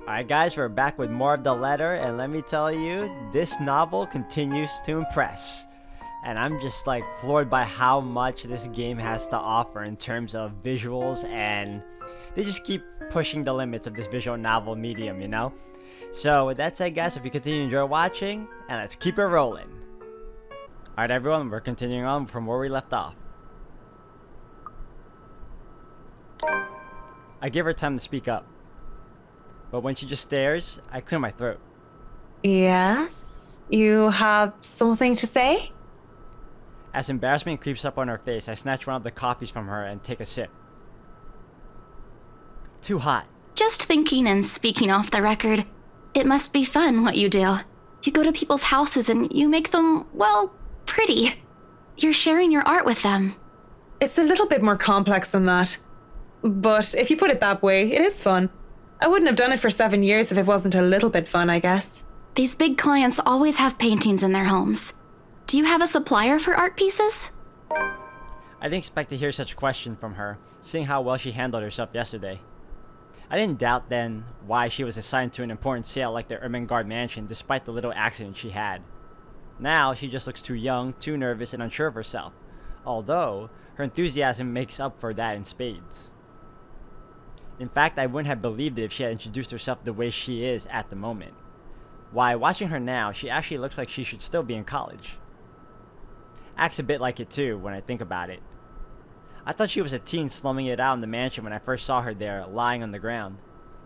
Alright guys, we're back with more of The Letter, and let me tell you, this novel continues to impress. And I'm just like floored by how much this game has to offer in terms of visuals, and they just keep pushing the limits of this visual novel medium, you know? So with that said guys, if you continue to enjoy watching, and let's keep it rolling. Alright everyone, we're continuing on from where we left off. I give her time to speak up. But when she just stares, I clear my throat. Yes? You have something to say? As embarrassment creeps up on her face, I snatch one of the coffees from her and take a sip. Too hot. Just thinking and speaking off the record, it must be fun what you do. You go to people's houses and you make them, well, pretty. You're sharing your art with them. It's a little bit more complex than that. But if you put it that way, it is fun. I wouldn't have done it for 7 years if it wasn't a little bit fun, I guess. These big clients always have paintings in their homes. Do you have a supplier for art pieces? I didn't expect to hear such a question from her, seeing how well she handled herself yesterday. I didn't doubt then why she was assigned to an important sale like the Ermengarde mansion despite the little accident she had. Now she just looks too young, too nervous, and unsure of herself, although her enthusiasm makes up for that in spades. In fact, I wouldn't have believed it if she had introduced herself the way she is at the moment. Why, watching her now, she actually looks like she should still be in college. Acts a bit like it too, when I think about it. I thought she was a teen slumming it out in the mansion when I first saw her there, lying on the ground.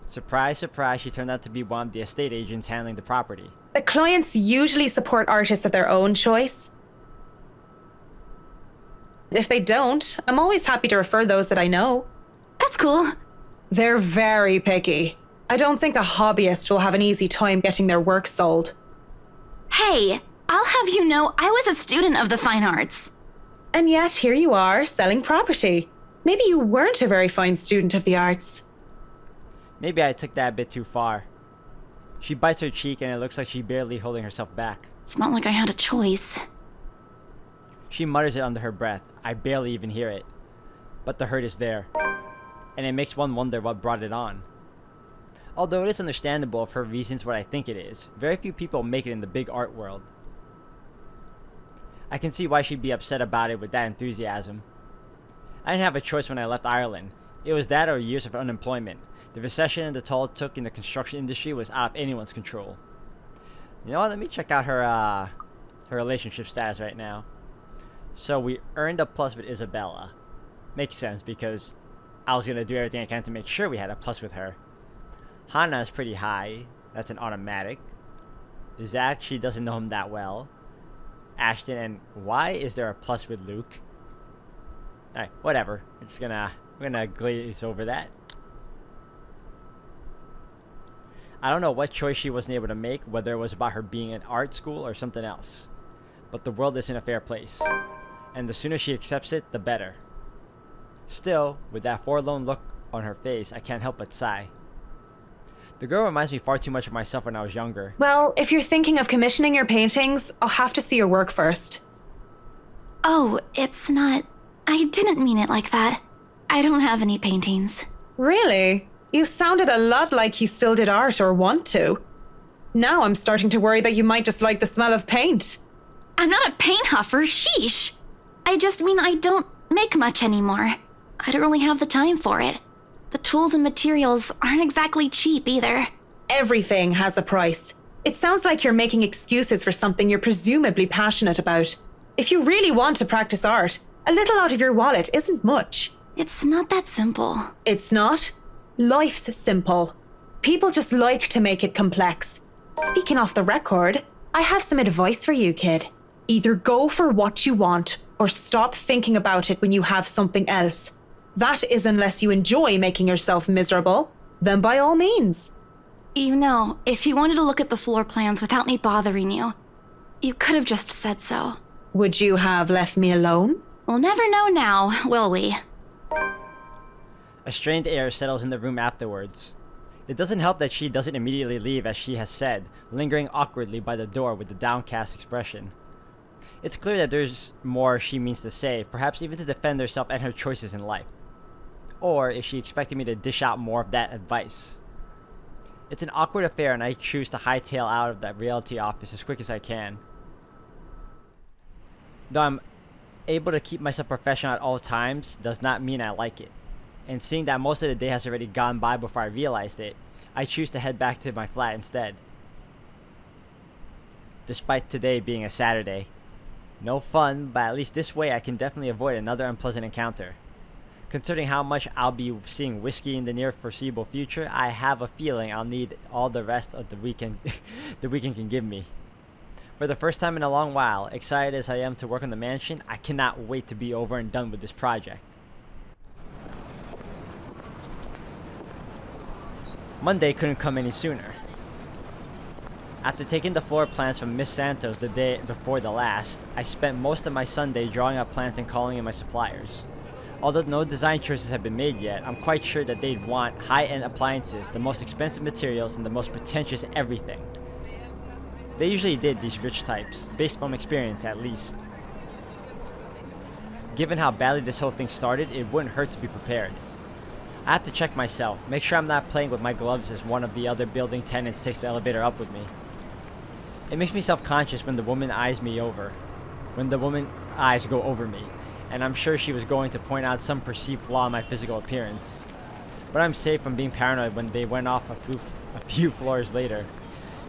Surprise, surprise, she turned out to be one of the estate agents handling the property. The clients usually support artists of their own choice. If they don't, I'm always happy to refer those that I know. That's cool. They're very picky. I don't think a hobbyist will have an easy time getting their work sold. Hey, I'll have you know I was a student of the fine arts. And yet, here you are, selling property. Maybe you weren't a very fine student of the arts. Maybe I took that a bit too far. She bites her cheek and it looks like she's barely holding herself back. It's not like I had a choice. She mutters it under her breath. I barely even hear it. But the hurt is there. And it makes one wonder what brought it on. Although it is understandable if her reason's what I think it is, very few people make it in the big art world. I can see why she'd be upset about it with that enthusiasm. I didn't have a choice when I left Ireland. It was that or years of unemployment. The recession and the toll it took in the construction industry was out of anyone's control. You know what, let me check out her relationship status right now. So we earned a plus with Isabella. Makes sense because I was gonna do everything I can to make sure we had a plus with her. Hannah is pretty high. That's an automatic. Zach, she doesn't know him that well. Ashton, and why is there a plus with Luke? Alright, whatever. We're gonna glaze over that. I don't know what choice she wasn't able to make, whether it was about her being in art school or something else. But the world isn't a fair place. And the sooner she accepts it, the better. Still, with that forlorn look on her face, I can't help but sigh. The girl reminds me far too much of myself when I was younger. Well, if you're thinking of commissioning your paintings, I'll have to see your work first. Oh, it's not... I didn't mean it like that. I don't have any paintings. Really? You sounded a lot like you still did art or want to. Now I'm starting to worry that you might just like the smell of paint. I'm not a paint huffer, sheesh. I just mean I don't make much anymore. I don't really have the time for it. The tools and materials aren't exactly cheap either. Everything has a price. It sounds like you're making excuses for something you're presumably passionate about. If you really want to practice art, a little out of your wallet isn't much. It's not that simple. It's not? Life's simple. People just like to make it complex. Speaking off the record, I have some advice for you, kid. Either go for what you want, or stop thinking about it when you have something else. That is unless you enjoy making yourself miserable, then by all means. You know, if you wanted to look at the floor plans without me bothering you, you could have just said so. Would you have left me alone? We'll never know now, will we? A strained air settles in the room afterwards. It doesn't help that she doesn't immediately leave as she has said, lingering awkwardly by the door with a downcast expression. It's clear that there's more she means to say, perhaps even to defend herself and her choices in life. Or is she expecting me to dish out more of that advice? It's an awkward affair, and I choose to hightail out of that realty office as quick as I can. Though I'm able to keep myself professional at all times does not mean I like it. And seeing that most of the day has already gone by before I realized it, I choose to head back to my flat instead. Despite today being a Saturday. No fun, but at least this way I can definitely avoid another unpleasant encounter. Considering how much I'll be seeing whiskey in the near foreseeable future, I have a feeling I'll need all the rest of the weekend the weekend can give me. For the first time in a long while, excited as I am to work on the mansion, I cannot wait to be over and done with this project. Monday couldn't come any sooner. After taking the floor plans from Miss Santos the day before the last, I spent most of my Sunday drawing up plans and calling in my suppliers. Although no design choices have been made yet, I'm quite sure that they'd want high-end appliances, the most expensive materials, and the most pretentious everything. They usually did, these rich types, based from experience at least. Given how badly this whole thing started, it wouldn't hurt to be prepared. I have to check myself, make sure I'm not playing with my gloves as one of the other building tenants takes the elevator up with me. It makes me self-conscious when the woman eyes me over. When the woman's eyes go over me. And I'm sure she was going to point out some perceived flaw in my physical appearance. But I'm safe from being paranoid when they went off a few floors later.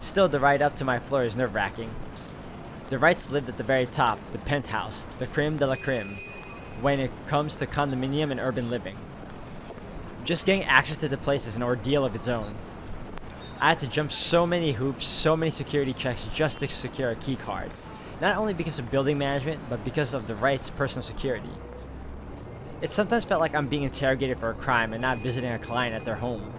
Still, the ride up to my floor is nerve-wracking. The Wrights lived at the very top, the penthouse, the creme de la creme, when it comes to condominium and urban living. Just getting access to the place is an ordeal of its own. I had to jump so many hoops, so many security checks just to secure a key card. Not only because of building management, but because of the Wrights' personal security. It sometimes felt like I'm being interrogated for a crime and not visiting a client at their home.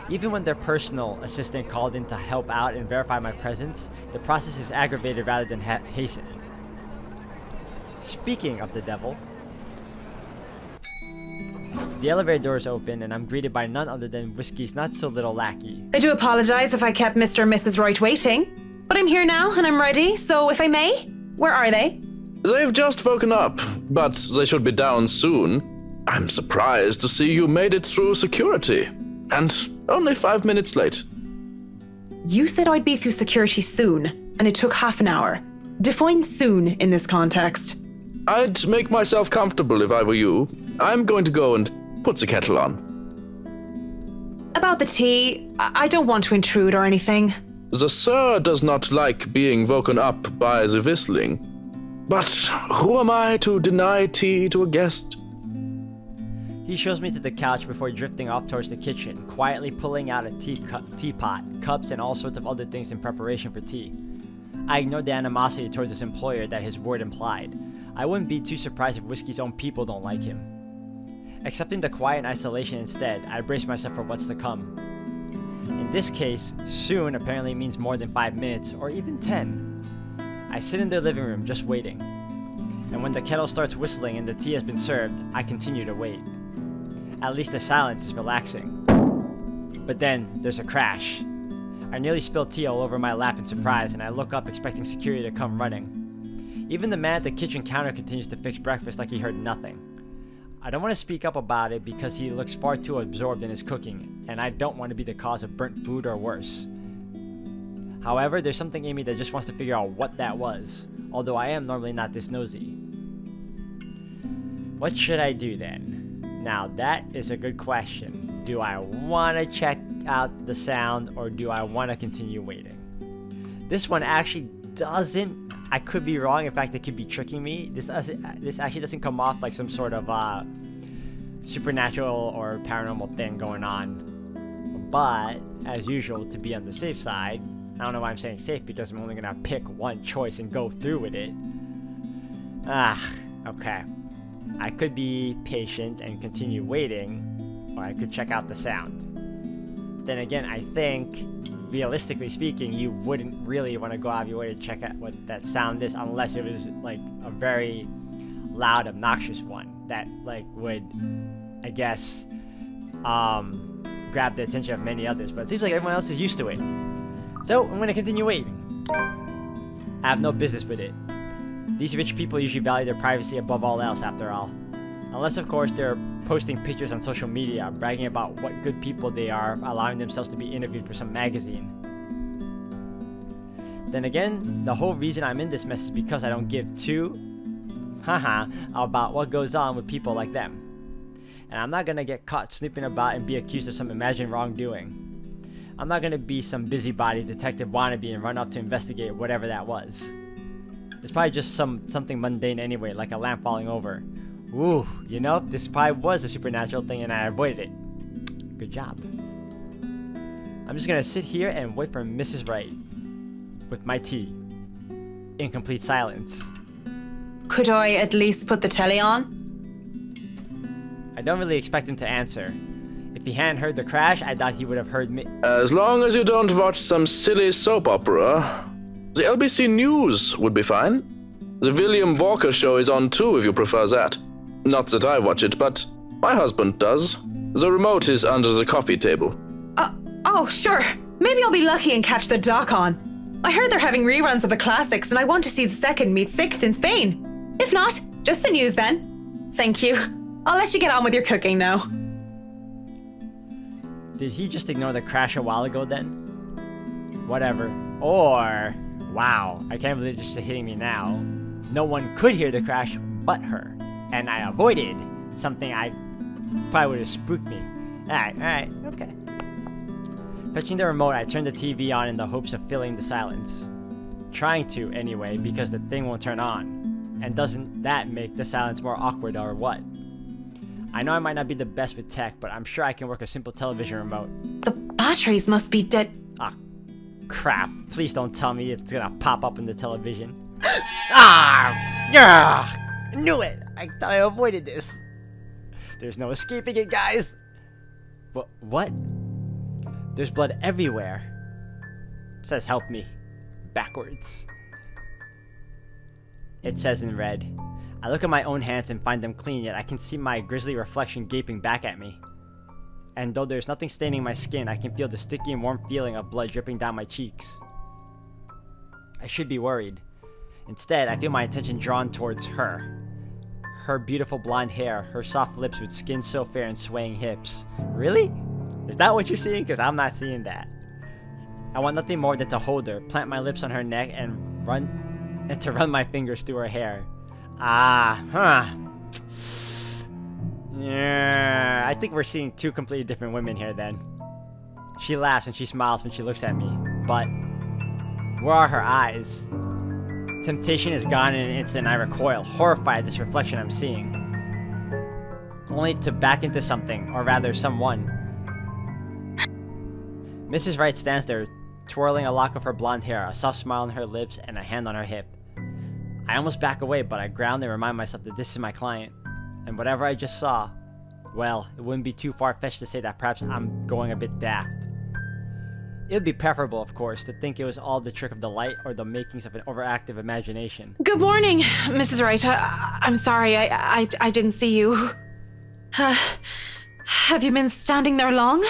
Even when their personal assistant called in to help out and verify my presence, the process is aggravated rather than hastened. Speaking of the devil, the elevator doors open and I'm greeted by none other than Whiskey's not-so-little lackey. I do apologize if I kept Mr. and Mrs. Wright waiting. But I'm here now and I'm ready, so if I may, where are they? They've just woken up, but they should be down soon. I'm surprised to see you made it through security. And only 5 minutes late. You said I'd be through security soon, and it took half an hour. Define soon in this context. I'd make myself comfortable if I were you. I'm going to go and put the kettle on. About the tea, I don't want to intrude or anything. The sir does not like being woken up by the whistling. But who am I to deny tea to a guest? He shows me to the couch before drifting off towards the kitchen, quietly pulling out a teapot, cups, and all sorts of other things in preparation for tea. I ignored the animosity towards his employer that his word implied. I wouldn't be too surprised if Whiskey's own people don't like him. Accepting the quiet and isolation instead, I brace myself for what's to come. In this case, soon apparently means more than 5 minutes, or even 10. I sit in the living room just waiting. And when the kettle starts whistling and the tea has been served, I continue to wait. At least the silence is relaxing. But then, there's a crash. I nearly spilled tea all over my lap in surprise, and I look up expecting security to come running. Even the man at the kitchen counter continues to fix breakfast like he heard nothing. I don't want to speak up about it because he looks far too absorbed in his cooking, and I don't want to be the cause of burnt food or worse. However, there's something in me that just wants to figure out what that was, although I am normally not this nosy. What should I do then? Now that is a good question. Do I want to check out the sound or do I want to continue waiting? This one actually doesn't. I could be wrong. In fact, it could be tricking me. This actually doesn't come off like some sort of supernatural or paranormal thing going on. But as usual, to be on the safe side, I don't know why I'm saying safe because I'm only gonna pick one choice and go through with it. Okay. I could be patient and continue waiting, or I could check out the sound. Then again, I think, realistically speaking, you wouldn't really want to go out of your way to check out what that sound is unless it was like a very loud, obnoxious one that like would, I guess, grab the attention of many others. But it seems like everyone else is used to it. So I'm going to continue waiting. I have no business with it. These rich people usually value their privacy above all else, after all. Unless, of course, they're posting pictures on social media, bragging about what good people they are, allowing themselves to be interviewed for some magazine. Then again, the whole reason I'm in this mess is because I don't give two about what goes on with people like them. And I'm not gonna get caught snooping about and be accused of some imagined wrongdoing. I'm not gonna be some busybody detective wannabe and run off to investigate whatever that was. It's probably just something mundane anyway, like a lamp falling over. Ooh, you know, this probably was a supernatural thing and I avoided it. Good job. I'm just gonna sit here and wait for Mrs. Wright. With my tea. In complete silence. Could I at least put the telly on? I don't really expect him to answer. If he hadn't heard the crash, I thought he would have heard me. As long as you don't watch some silly soap opera, the LBC News would be fine. The William Walker Show is on too if you prefer that. Not that I watch it, but my husband does. The remote is under the coffee table. Oh, sure. Maybe I'll be lucky and catch the doc on. I heard they're having reruns of the classics and I want to see the second meet sixth in Spain. If not, just the news then. Thank you. I'll let you get on with your cooking now. Did he just ignore the crash a while ago then? Whatever. Or, wow, I can't believe it's just hitting me now. No one could hear the crash but her. And I avoided something I probably would have spooked me. Alright, okay. Fetching the remote, I turned the TV on in the hopes of filling the silence. Trying to, anyway, because the thing won't turn on. And doesn't that make the silence more awkward or what? I know I might not be the best with tech, but I'm sure I can work a simple television remote. The batteries must be dead. Ah, crap. Please don't tell me it's gonna pop up in the television. Yeah! I knew it! I thought I avoided this. There's no escaping it, guys! What? There's blood everywhere. It says help me. Backwards. It says in red. I look at my own hands and find them clean, yet I can see my grisly reflection gaping back at me. And though there's nothing staining my skin, I can feel the sticky and warm feeling of blood dripping down my cheeks. I should be worried. Instead, I feel my attention drawn towards her. Her beautiful blonde hair, her soft lips with skin so fair and swaying hips. Really? Is that what you're seeing? Because I'm not seeing that. I want nothing more than to hold her, plant my lips on her neck, and to run my fingers through her hair. Yeah, I think we're seeing two completely different women here then. She laughs and she smiles when she looks at me, but where are her eyes? Temptation is gone in an instant and I recoil, horrified at this reflection I'm seeing. Only to back into something, or rather someone. Mrs. Wright stands there, twirling a lock of her blonde hair, a soft smile on her lips, and a hand on her hip. I almost back away, but I ground and remind myself that this is my client. And whatever I just saw, well, it wouldn't be too far-fetched to say that perhaps I'm going a bit daft. It would be preferable, of course, to think it was all the trick of the light or the makings of an overactive imagination. Good morning, Mrs. Wright. I'm sorry, I didn't see you. Have you been standing there long?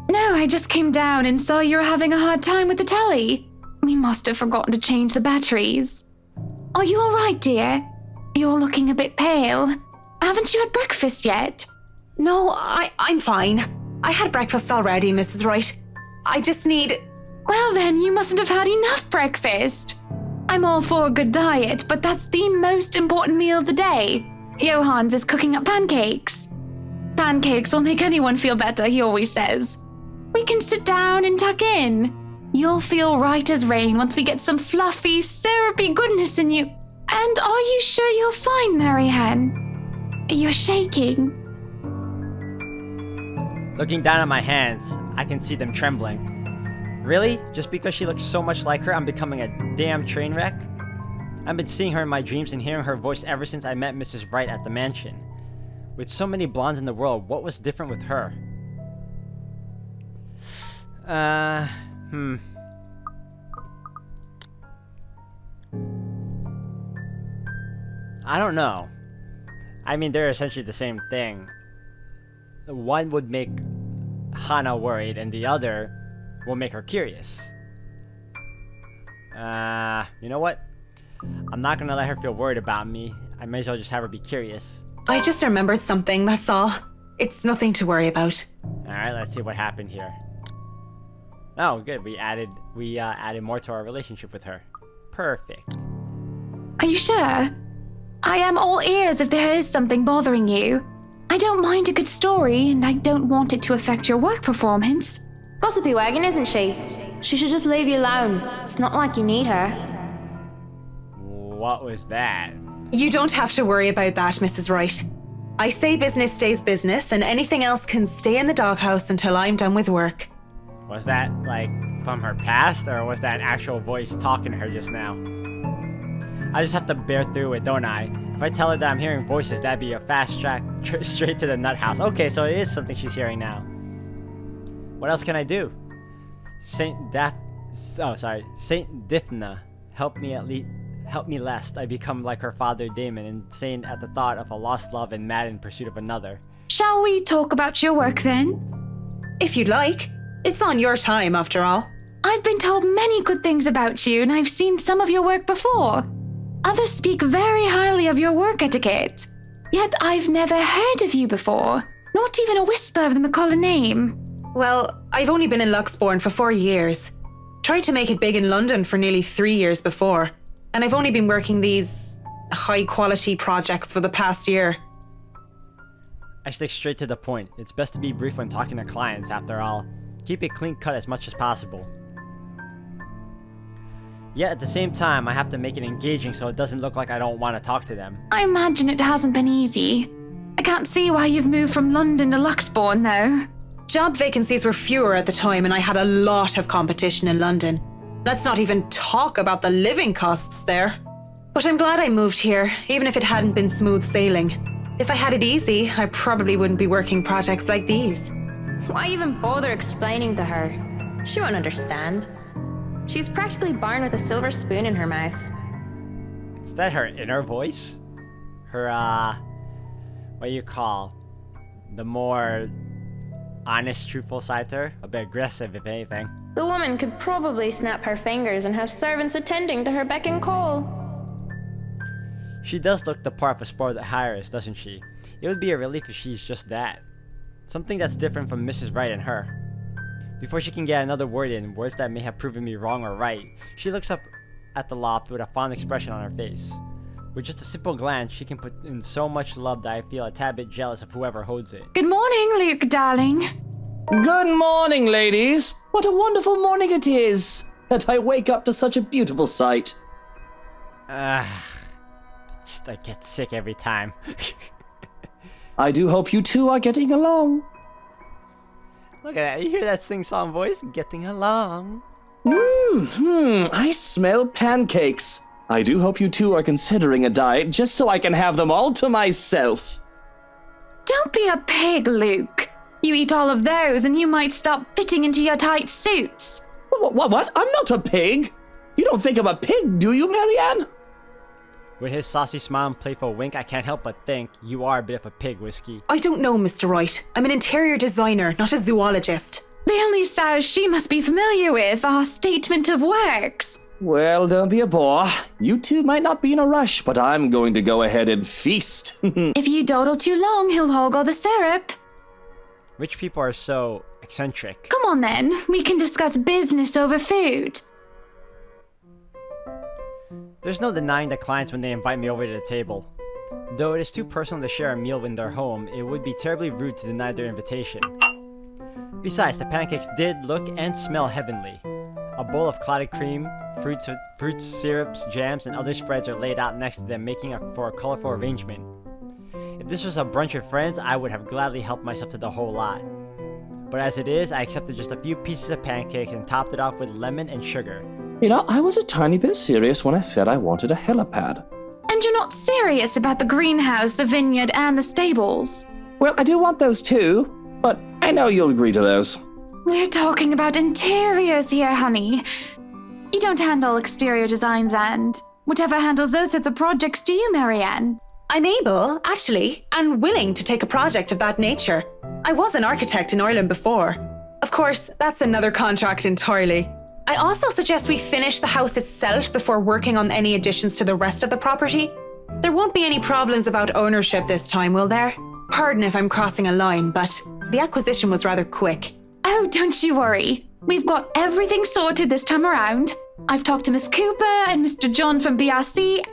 No, I just came down and saw you were having a hard time with the telly. We must have forgotten to change the batteries. Are you all right, dear? You're looking a bit pale. Haven't you had breakfast yet? No, I'm fine. I had breakfast already, Mrs. Wright. I just need... Well then, you mustn't have had enough breakfast. I'm all for a good diet, but that's the most important meal of the day. Johans is cooking up pancakes. Pancakes will make anyone feel better, he always says. We can sit down and tuck in. You'll feel right as rain once we get some fluffy, syrupy goodness in you. And are you sure you're fine, Marianne? You're shaking. Looking down at my hands, I can see them trembling. Really? Just because she looks so much like her, I'm becoming a damn train wreck? I've been seeing her in my dreams and hearing her voice ever since I met Mrs. Wright at the mansion. With so many blondes in the world, what was different with her? I don't know. I mean, they're essentially the same thing. One would make Hana worried, and the other will make her curious. You know what? I'm not gonna let her feel worried about me. I may as well just have her be curious. I just remembered something, that's all. It's nothing to worry about. Alright, let's see what happened here. Oh, good. We added more to our relationship with her. Perfect. Are you sure? I am all ears if there is something bothering you. I don't mind a good story, and I don't want it to affect your work performance. Gossipy wagon, isn't she? She should just leave you alone. It's not like you need her. What was that? You don't have to worry about that, Mrs. Wright. I say business stays business, and anything else can stay in the doghouse until I'm done with work. Was that, like, from her past, or was that an actual voice talking to her just now? I just have to bear through it, don't I? If I tell her that I'm hearing voices, that'd be a fast track straight to the nut house. Okay, so it is something she's hearing now. What else can I do? Saint Difna, help me lest I become like her father Damon, insane at the thought of a lost love and mad in pursuit of another. Shall we talk about your work then? If you'd like. It's on your time, after all. I've been told many good things about you, and I've seen some of your work before. Others speak very highly of your work etiquette. Yet I've never heard of you before. Not even a whisper of the McCullough name. Well, I've only been in Luxbourne for 4 years. Tried to make it big in London for nearly 3 years before. And I've only been working these high-quality projects for the past year. I stick straight to the point. It's best to be brief when talking to clients, after all. Keep it clean cut as much as possible. Yet at the same time, I have to make it engaging so it doesn't look like I don't want to talk to them. I imagine it hasn't been easy. I can't see why you've moved from London to Luxbourne, though. Job vacancies were fewer at the time, and I had a lot of competition in London. Let's not even talk about the living costs there. But I'm glad I moved here, even if it hadn't been smooth sailing. If I had it easy, I probably wouldn't be working projects like these. Why even bother explaining to her? She won't understand. She's practically born with a silver spoon in her mouth. Is that her inner voice? Her, what do you call? The more honest, truthful side to her? A bit aggressive, if anything. The woman could probably snap her fingers and have servants attending to her beck and call. She does look the part of a spoiled heiress, doesn't she? It would be a relief if she's just that. Something that's different from Mrs. Wright and her. Before she can get another word in, words that may have proven me wrong or right, she looks up at the loft with a fond expression on her face. With just a simple glance, she can put in so much love that I feel a tad bit jealous of whoever holds it. Good morning, Luke, darling. Good morning, ladies. What a wonderful morning it is, that I wake up to such a beautiful sight. I get sick every time. I do hope you two are getting along. Look at that, you hear that sing-song voice? Getting along. I smell pancakes. I do hope you two are considering a diet just so I can have them all to myself. Don't be a pig, Luke. You eat all of those and you might stop fitting into your tight suits. What? I'm not a pig. You don't think I'm a pig, do you, Marianne? With his saucy smile and playful wink, I can't help but think you are a bit of a pig, Whiskey. I don't know, Mr. Wright. I'm an interior designer, not a zoologist. The only styles she must be familiar with are statement of works. Well, don't be a bore. You two might not be in a rush, but I'm going to go ahead and feast. If you dawdle too long, he'll hog all the syrup. Rich people are so eccentric. Come on then, we can discuss business over food. There's no denying the clients when they invite me over to the table. Though it is too personal to share a meal in their home, it would be terribly rude to deny their invitation. Besides, the pancakes did look and smell heavenly. A bowl of clotted cream, fruits, syrups, jams, and other spreads are laid out next to them, making for a colorful arrangement. If this was a brunch with friends, I would have gladly helped myself to the whole lot. But as it is, I accepted just a few pieces of pancakes and topped it off with lemon and sugar. You know, I was a tiny bit serious when I said I wanted a helipad. And you're not serious about the greenhouse, the vineyard, and the stables. Well, I do want those too, but I know you'll agree to those. We're talking about interiors here, honey. You don't handle exterior designs, and whatever handles those sorts of projects do you, Marianne? I'm able, actually, and willing to take a project of that nature. I was an architect in Ireland before. Of course, that's another contract entirely. I also suggest we finish the house itself before working on any additions to the rest of the property. There won't be any problems about ownership this time, will there? Pardon if I'm crossing a line, but the acquisition was rather quick. Oh, don't you worry. We've got everything sorted this time around. I've talked to Miss Cooper and Mr. John from BRC,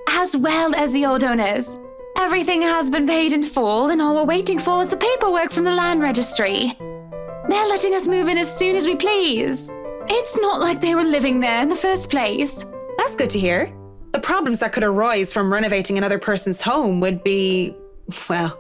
as well as the old owners. Everything has been paid in full, and all we're waiting for is the paperwork from the land registry. They're letting us move in as soon as we please. It's not like they were living there in the first place. That's good to hear. The problems that could arise from renovating another person's home would be... well,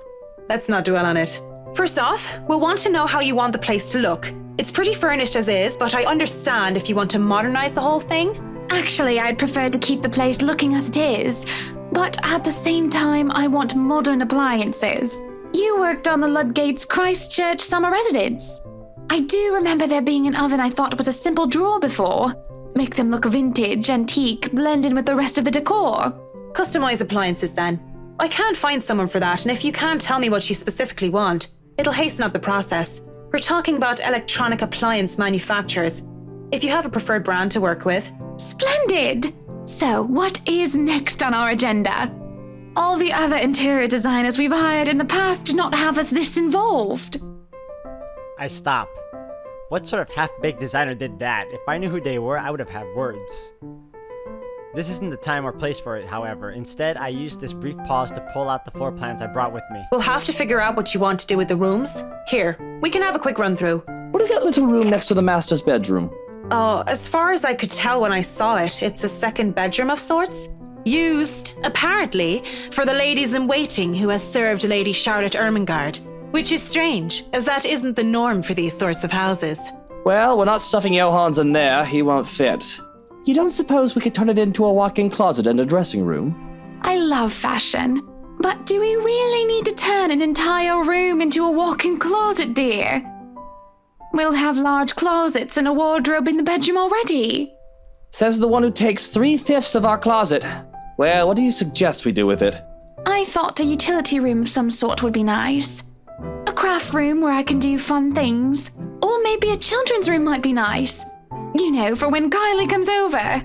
let's not dwell on it. First off, we'll want to know how you want the place to look. It's pretty furnished as is, but I understand if you want to modernize the whole thing. Actually, I'd prefer to keep the place looking as it is, but at the same time, I want modern appliances. You worked on the Ludgate's Christchurch summer residence. I do remember there being an oven I thought was a simple drawer before. Make them look vintage, antique, blend in with the rest of the decor. Customize appliances then. I can't find someone for that, and if you can't tell me what you specifically want, it'll hasten up the process. We're talking about electronic appliance manufacturers. If you have a preferred brand to work with. Splendid! So, what is next on our agenda? All the other interior designers we've hired in the past did not have us this involved. I stop. What sort of half-baked designer did that? If I knew who they were, I would have had words. This isn't the time or place for it, however. Instead, I used this brief pause to pull out the floor plans I brought with me. We'll have to figure out what you want to do with the rooms. Here, we can have a quick run through. What is that little room next to the master's bedroom? Oh, as far as I could tell when I saw it, it's a second bedroom of sorts. Used, apparently, for the ladies in waiting who has served Lady Charlotte Ermengarde. Which is strange, as that isn't the norm for these sorts of houses. Well, we're not stuffing Johans in there. He won't fit. You don't suppose we could turn it into a walk-in closet and a dressing room? I love fashion, but do we really need to turn an entire room into a walk-in closet, dear? We'll have large closets and a wardrobe in the bedroom already. Says the one who takes 3/5 of our closet. Well, what do you suggest we do with it? I thought a utility room of some sort would be nice. A craft room where I can do fun things. Or maybe a children's room might be nice. You know, for when Kylie comes over.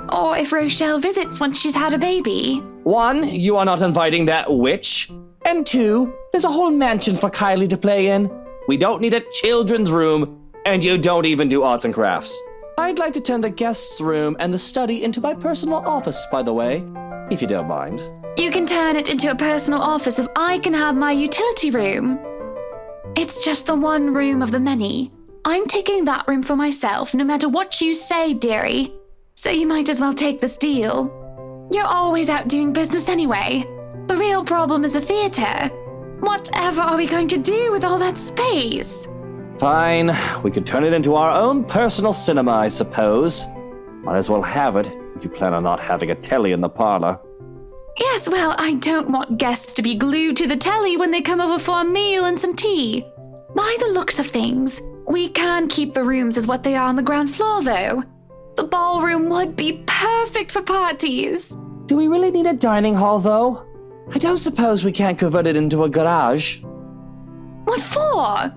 Or if Rochelle visits once she's had a baby. 1, you are not inviting that witch. And 2, there's a whole mansion for Kylie to play in. We don't need a children's room, and you don't even do arts and crafts. I'd like to turn the guest's room and the study into my personal office, by the way, if you don't mind. You can turn it into a personal office if I can have my utility room. It's just the one room of the many. I'm taking that room for myself, no matter what you say, dearie. So you might as well take this deal. You're always out doing business anyway. The real problem is the theater. Whatever are we going to do with all that space? Fine, we could turn it into our own personal cinema, I suppose. Might as well have it, if you plan on not having a telly in the parlor. Yes, well, I don't want guests to be glued to the telly when they come over for a meal and some tea. By the looks of things, we can keep the rooms as what they are on the ground floor, though. The ballroom would be perfect for parties. Do we really need a dining hall, though? I don't suppose we can't convert it into a garage. What for?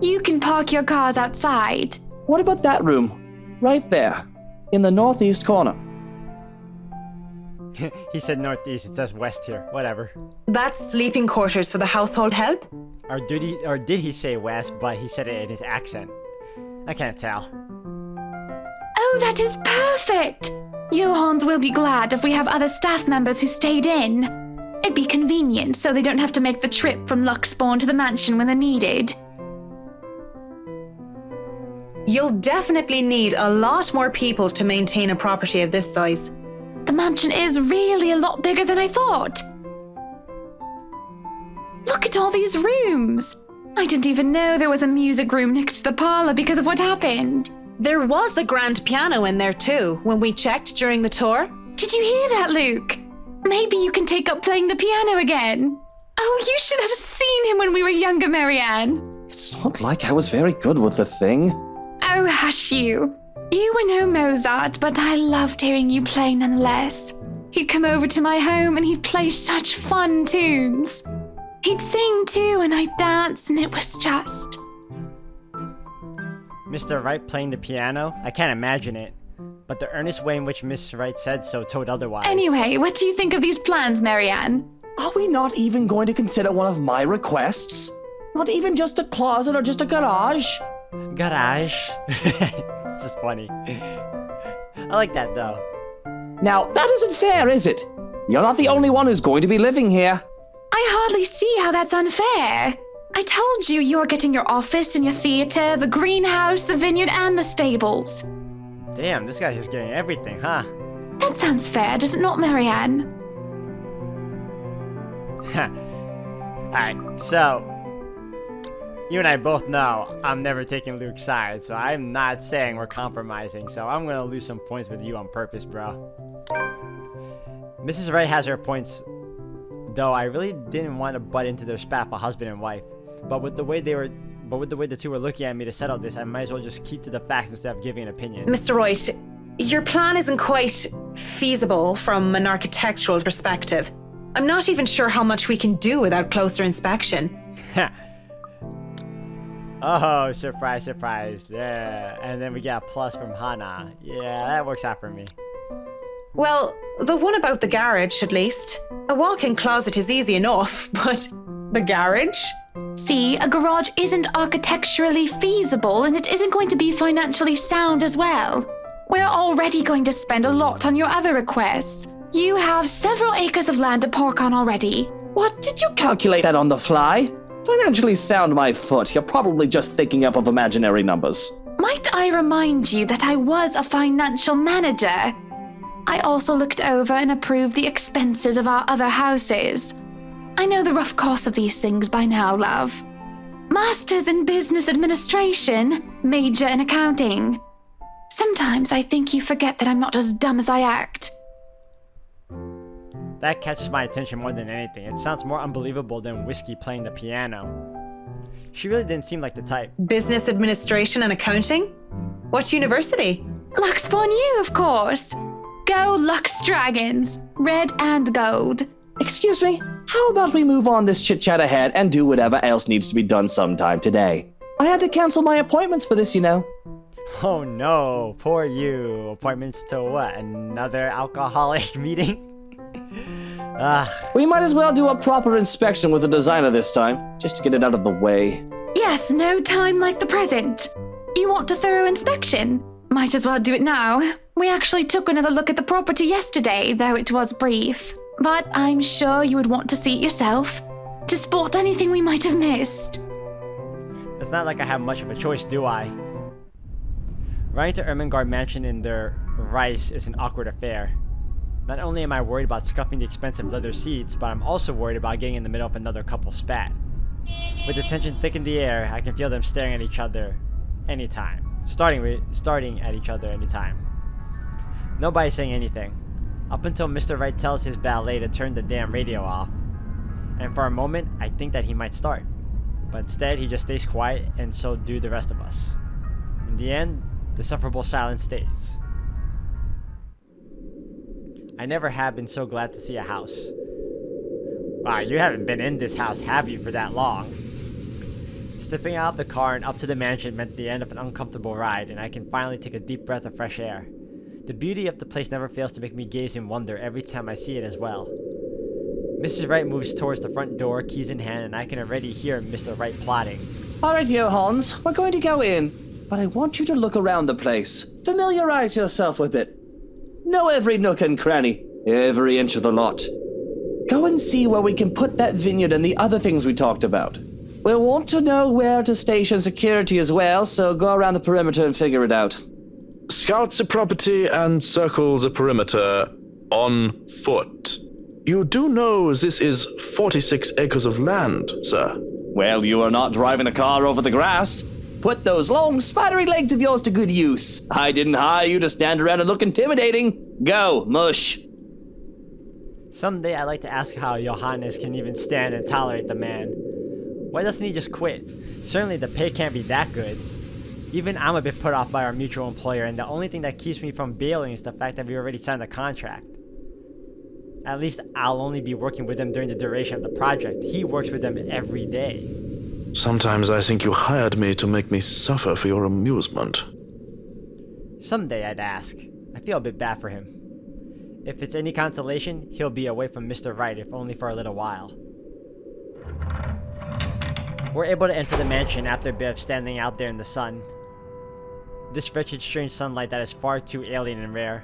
You can park your cars outside. What about that room? Right there, in the northeast corner. He said northeast, it says west here. Whatever. That's sleeping quarters for the household help? Or did he say west, but he said it in his accent? I can't tell. Oh, that is perfect! Johans will be glad if we have other staff members who stayed in. It'd be convenient so they don't have to make the trip from Luxbourne to the mansion when they're needed. You'll definitely need a lot more people to maintain a property of this size. The mansion is really a lot bigger than I thought. Look at all these rooms. I didn't even know there was a music room next to the parlor because of what happened. There was a grand piano in there too, when we checked during the tour. Did you hear that, Luke? Maybe you can take up playing the piano again. Oh, you should have seen him when we were younger, Marianne. It's not like I was very good with the thing. Oh, hush you. You were no Mozart, but I loved hearing you play nonetheless. He'd come over to my home and he'd play such fun tunes. He'd sing too and I'd dance and it was just... Mr. Wright playing the piano? I can't imagine it. but the earnest way in which Miss Wright said so told otherwise. Anyway, what do you think of these plans, Marianne? Are we not even going to consider one of my requests? Not even just a closet or just a garage? Garage. It's just funny. I like that though. Now, that isn't fair, is it? You're not the only one who's going to be living here. I hardly see how that's unfair. I told you you're getting your office and your theater, the greenhouse, the vineyard, and the stables. Damn, this guy's just getting everything, huh? That sounds fair, does it not, Marianne? Alright, so you and I both know I'm never taking Luke's side, so I'm not saying we're compromising, so I'm gonna lose some points with you on purpose, bro. Mrs. Wright has her points, though I really didn't want to butt into their spat for husband and wife. But with the way the two were looking at me to settle this, I might as well just keep to the facts instead of giving an opinion. Mr. Wright, your plan isn't quite feasible from an architectural perspective. I'm not even sure how much we can do without closer inspection. Oh, surprise, surprise. Yeah, and then we get a plus from Hana. Yeah, that works out for me. Well, the one about the garage, at least. A walk-in closet is easy enough, but the garage? See, a garage isn't architecturally feasible and it isn't going to be financially sound as well. We're already going to spend a lot on your other requests. You have several acres of land to park on already. What? Did you calculate that on the fly? Financially sound my foot. You're probably just thinking up of imaginary numbers. Might I remind you that I was a financial manager? I also looked over and approved the expenses of our other houses. I know the rough cost of these things by now, love. Masters in business administration, major in accounting. Sometimes I think you forget that I'm not as dumb as I act. That catches my attention more than anything. It sounds more unbelievable than Whiskey playing the piano. She really didn't seem like the type. Business administration and accounting? What university? Luxborn U, of course. Go Lux Dragons, red and gold. Excuse me, how about we move on this chit-chat ahead and do whatever else needs to be done sometime today? I had to cancel my appointments for this, you know. Oh no, poor you. Appointments to what? Another alcoholic meeting? We might as well do a proper inspection with the designer this time, just to get it out of the way. Yes, no time like the present. You want a thorough inspection? Might as well do it now. We actually took another look at the property yesterday, though it was brief. But I'm sure you would want to see it yourself, to spot anything we might have missed. It's not like I have much of a choice, do I? Running to Ermengarde Mansion in their rice is an awkward affair. Not only am I worried about scuffing the expensive leather seats, but I'm also worried about getting in the middle of another couple spat. With the tension thick in the air, I can feel them staring at each other anytime. Starting at each other anytime. Nobody's saying anything. Up until Mr. Wright tells his valet to turn the damn radio off. And for a moment, I think that he might start. But instead, he just stays quiet, and so do the rest of us. In the end, the sufferable silence stays. I never have been so glad to see a house. Wow, you haven't been in this house, have you, for that long? Stepping out of the car and up to the mansion meant the end of an uncomfortable ride, and I can finally take a deep breath of fresh air. The beauty of the place never fails to make me gaze in wonder every time I see it as well. Mrs. Wright moves towards the front door, keys in hand, and I can already hear Mr. Wright plotting. Alright, Johans, we're going to go in, but I want you to look around the place. Familiarize yourself with it. Know every nook and cranny, every inch of the lot. Go and see where we can put that vineyard and the other things we talked about. We'll want to know where to station security as well, so go around the perimeter and figure it out. Scout the property and circle the perimeter on foot. You do know this is 46 acres of land, sir. Well, you are not driving a car over the grass. Put those long, spidery legs of yours to good use. I didn't hire you to stand around and look intimidating. Go, mush. Someday I'd like to ask how Johannes can even stand and tolerate the man. Why doesn't he just quit? Certainly the pay can't be that good. Even I'm a bit put off by our mutual employer, and the only thing that keeps me from bailing is the fact that we already signed a contract. At least I'll only be working with him during the duration of the project. He works with them every day. Sometimes I think you hired me to make me suffer for your amusement. Someday I'd ask. I feel a bit bad for him. If it's any consolation, he'll be away from Mr. Right, if only for a little while. We're able to enter the mansion after a bit of standing out there in the sun. This wretched strange sunlight that is far too alien and rare.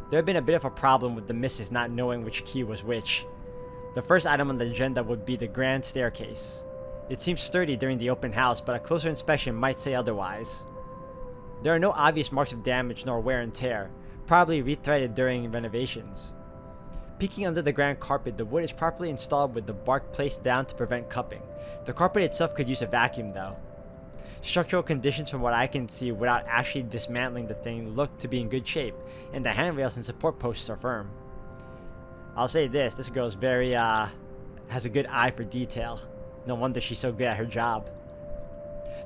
There had been a bit of a problem with the missus not knowing which key was which. The first item on the agenda would be the grand staircase. It seems sturdy during the open house, but a closer inspection might say otherwise. There are no obvious marks of damage nor wear and tear, probably rethreaded during renovations. Peeking under the grand carpet, the wood is properly installed with the bark placed down to prevent cupping. The carpet itself could use a vacuum though. Structural conditions from what I can see without actually dismantling the thing look to be in good shape, and the handrails and support posts are firm. I'll say this girl's very, has a good eye for detail. No wonder she's so good at her job.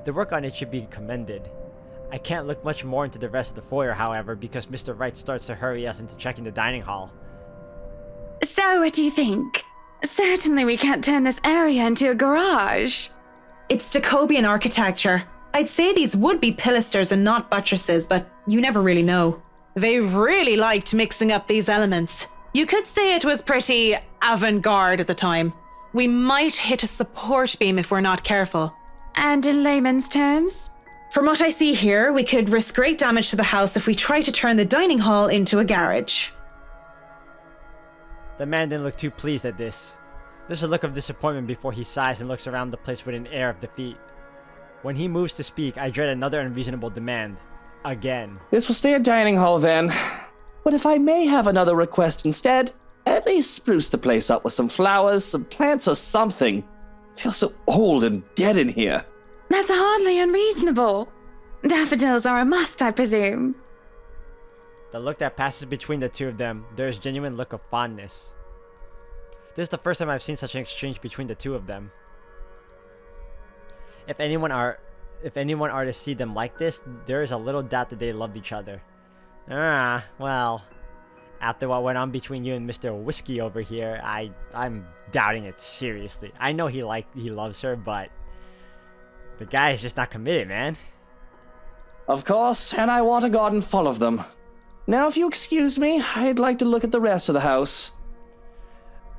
The work on it should be commended. I can't look much more into the rest of the foyer, however, because Mr. Wright starts to hurry us into checking the dining hall. So, what do you think? Certainly we can't turn this area into a garage. It's Jacobean architecture. I'd say these would be pilasters and not buttresses, but you never really know. They really liked mixing up these elements. You could say it was pretty avant-garde at the time. We might hit a support beam if we're not careful. And in layman's terms? From what I see here, we could risk great damage to the house if we try to turn the dining hall into a garage. The man didn't look too pleased at this. There's a look of disappointment before he sighs and looks around the place with an air of defeat. When he moves to speak, I dread another unreasonable demand. Again. This will stay a dining hall then. But if I may have another request instead, at least spruce the place up with some flowers, some plants or something. It feels so old and dead in here. That's hardly unreasonable. Daffodils are a must, I presume. The look that passes between the two of them, there is genuine look of fondness. This is the first time I've seen such an exchange between the two of them. If anyone are to see them like this, there is a little doubt that they loved each other. Well, after what went on between you and Mr. Whiskey over here, I'm doubting it seriously. I know he loves her, but the guy is just not committed, man. Of course, and I want a garden full of them. Now, if you excuse me, I'd like to look at the rest of the house.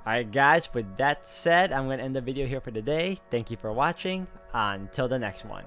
Alright guys, with that said, I'm going to end the video here for today. Thank you for watching. Until the next one.